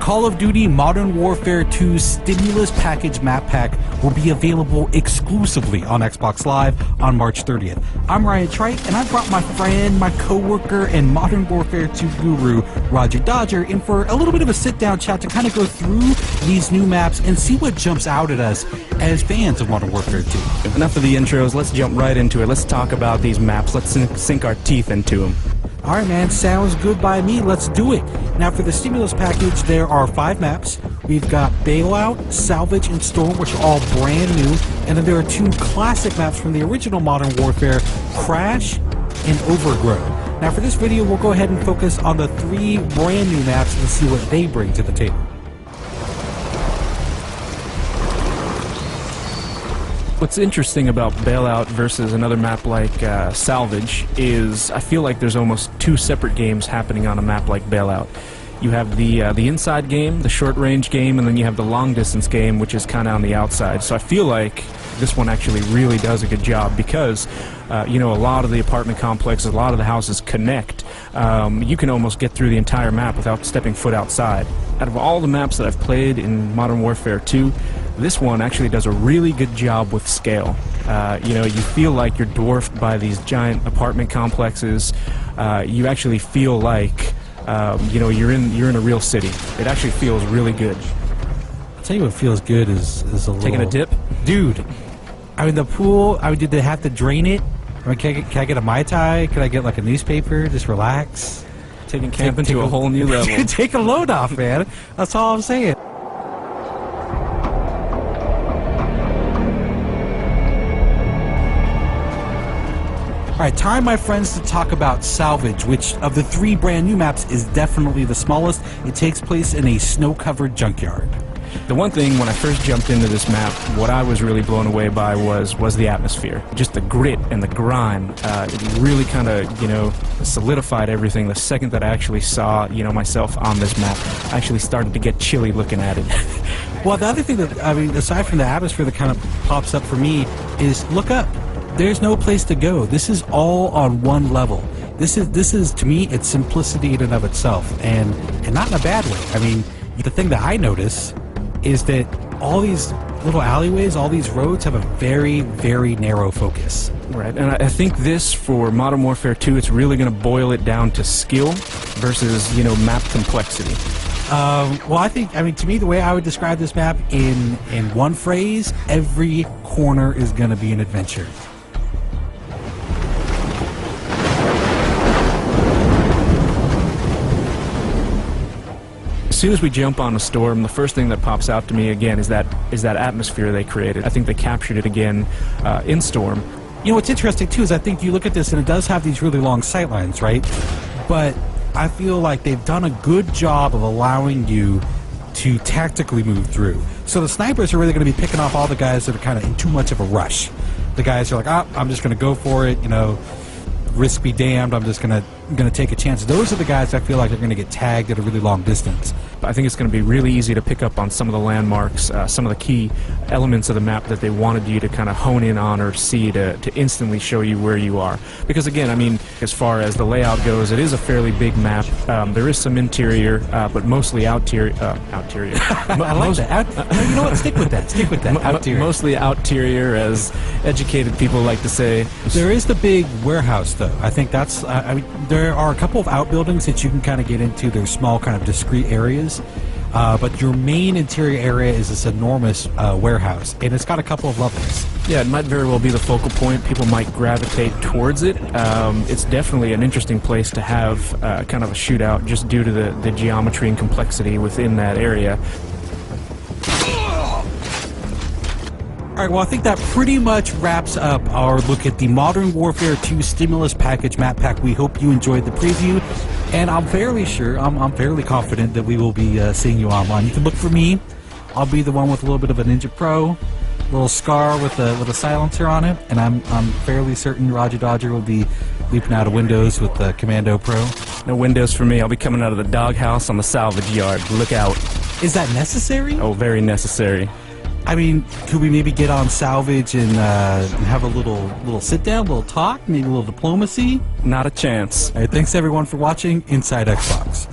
Call of Duty Modern Warfare 2 Stimulus Package Map Pack will be available exclusively on Xbox Live on March 30th. I'm Ryan Trite, and I brought my friend, my co-worker, and Modern Warfare 2 guru, Roger Dodger, in for a little bit of a sit-down chat to kind of go through these new maps and see what jumps out at us as fans of Modern Warfare 2. Enough of the intros, let's jump right into it. Let's talk about these maps. Let's sink our teeth into them. Alright man, sounds good by me, let's do it. Now for the Stimulus Package, there are 5 maps. We've got Bailout, Salvage, and Storm, which are all brand new. And then there are 2 classic maps from the original Modern Warfare, Crash and Overgrown. Now for this video, we'll go ahead and focus on the 3 brand new maps and see what they bring to the table. What's interesting about Bailout versus another map like Salvage is I feel like there's almost 2 separate games happening on a map like Bailout. You have the inside game, the short-range game, and then you have the long-distance game, which is kind of on the outside. So I feel like this one actually really does a good job because, you know, a lot of the apartment complexes, a lot of the houses connect. You can almost get through the entire map without stepping foot outside. Out of all the maps that I've played in Modern Warfare 2, this one actually does a really good job with scale. You know, you feel like you're dwarfed by these giant apartment complexes. You actually feel like, you know, you're in a real city. It actually feels really good. I'll tell you what feels good is a little... Taking a dip? Dude, I mean, the pool, I mean, did they have to drain it? I mean, can I get a Mai Tai? Can I get like a newspaper? Just relax? Taking camping to a whole new level. Take a load off, man. That's all I'm saying. Alright, time, my friends, to talk about Salvage, which of the 3 brand new maps is definitely the smallest. It takes place in a snow-covered junkyard. The one thing when I first jumped into this map, what I was really blown away by was the atmosphere. Just the grit and the grime. It really kind of, you know, solidified everything. The second that I actually saw, you know, myself on this map, I actually started to get chilly looking at it. Well, the other thing that, I mean, aside from the atmosphere that kind of pops up for me is look up. There's no place to go. This is all on one level. This is to me, it's simplicity in and of itself, and not in a bad way. I mean, the thing that I notice is that all these little alleyways, all these roads have a very, very narrow focus. Right, and I think this, for Modern Warfare 2, it's really going to boil it down to skill versus, you know, map complexity. Well, I mean, to me, the way I would describe this map in one phrase, every corner is going to be an adventure. As soon as we jump on a storm, the first thing that pops out to me again is that atmosphere they created. I think they captured it again in Storm. You know, what's interesting too is I think you look at this and it does have these really long sightlines, right? But I feel like they've done a good job of allowing you to tactically move through. So the snipers are really going to be picking off all the guys that are kind of in too much of a rush. The guys are like, I'm just going to go for it, you know, risk be damned, I'm just gonna take a chance. Those are the guys I feel like are gonna get tagged at a really long distance. I think it's going to be really easy to pick up on some of the landmarks, some of the key elements of the map that they wanted you to kind of hone in on or see to instantly show you where you are. Because again, I mean, as far as the layout goes, it is a fairly big map. There is some interior, but mostly outerior. I like that. You know what? Stick with that. Stick with that. Outerior. Mostly outerior, as educated people like to say. There is the big warehouse, though. I think that's. I mean, there are a couple of outbuildings that you can kind of get into. They're small, kind of discrete areas. But your main interior area is this enormous warehouse, and it's got a couple of levels. Yeah, it might very well be the focal point. People might gravitate towards it. It's definitely an interesting place to have kind of a shootout just due to the geometry and complexity within that area. Alright, well I think that pretty much wraps up our look at the Modern Warfare 2 Stimulus Package Map Pack. We hope you enjoyed the preview, and I'm fairly sure, I'm fairly confident that we will be seeing you online. You can look for me. I'll be the one with a little bit of a Ninja Pro, a little scar with a silencer on it, and I'm fairly certain Roger Dodger will be leaping out of windows with the Commando Pro. No windows for me. I'll be coming out of the doghouse on the salvage yard. Look out. Is that necessary? Oh, very necessary. I mean, could we maybe get on Salvage and have a little sit-down, a little talk, maybe a little diplomacy? Not a chance. All right, thanks everyone for watching Inside Xbox.